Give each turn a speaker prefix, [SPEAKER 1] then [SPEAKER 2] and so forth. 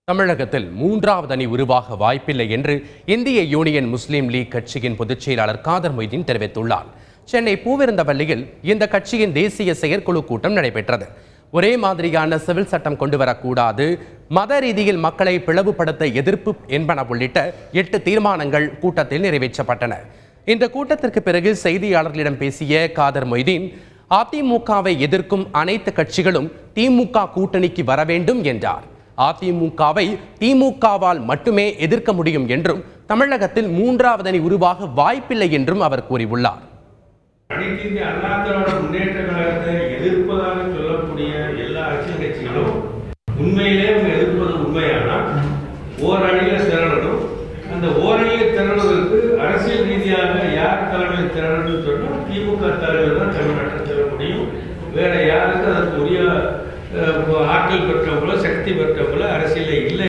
[SPEAKER 1] தமிழகத்தில் மூன்றாவது அணி உருவாக வாய்ப்பில்லை என்று இந்திய யூனியன் முஸ்லீம் லீக் கட்சியின் பொதுச் செயலாளர் காதர் மொய்தீன் தெரிவித்துள்ளார். சென்னை பூவிருந்தவல்லியில் இந்த கட்சியின் தேசிய செயற்குழு கூட்டம் நடைபெற்றது. ஒரே மாதிரியான சிவில் சட்டம் கொண்டு வரக்கூடாது, மத ரீதியில் மக்களை பிளவுபடுத்த எதிர்ப்பு என்பன உள்ளிட்ட 8 தீர்மானங்கள் கூட்டத்தில் நிறைவேற்றப்பட்டன. இந்த கூட்டத்திற்கு பிறகு செய்தியாளர்களிடம் பேசிய காதர் மொய்தீன், அதிமுகவை எதிர்க்கும் அனைத்து கட்சிகளும் திமுக கூட்டணிக்கு வர வேண்டும் என்றார். அதிமுகவை திமுகவால் மட்டுமே எதிர்க்க முடியும் என்றும் தமிழகத்தில் மூன்றாவது அணி உருவாக வாய்ப்பில்லை என்றும் அவர் கூறியுள்ளார்.
[SPEAKER 2] அனைத்து இந்திய அண்ணா திராவிட முன்னேற்ற கழகத்தை எதிர்ப்பதாக சொல்லக்கூடிய எல்லா அரசியல் கட்சிகளும் உண்மையிலே எதிர்ப்பது உண்மையானால் ஓரணியில திரளணும். அந்த ஓரணியை திரளுவதற்கு அரசியல் ரீதியாக யார் தலைமையில் திரளணும்னு சொன்னால் திமுக தலைவர் தான் தமிழ்நாட்டில் திரள முடியும். வேற யாருக்கு அதற்கு உரிய ஆற்றல் பெற்றவங்களோ சக்தி பெற்றவங்களோ அரசியலில் இல்லை.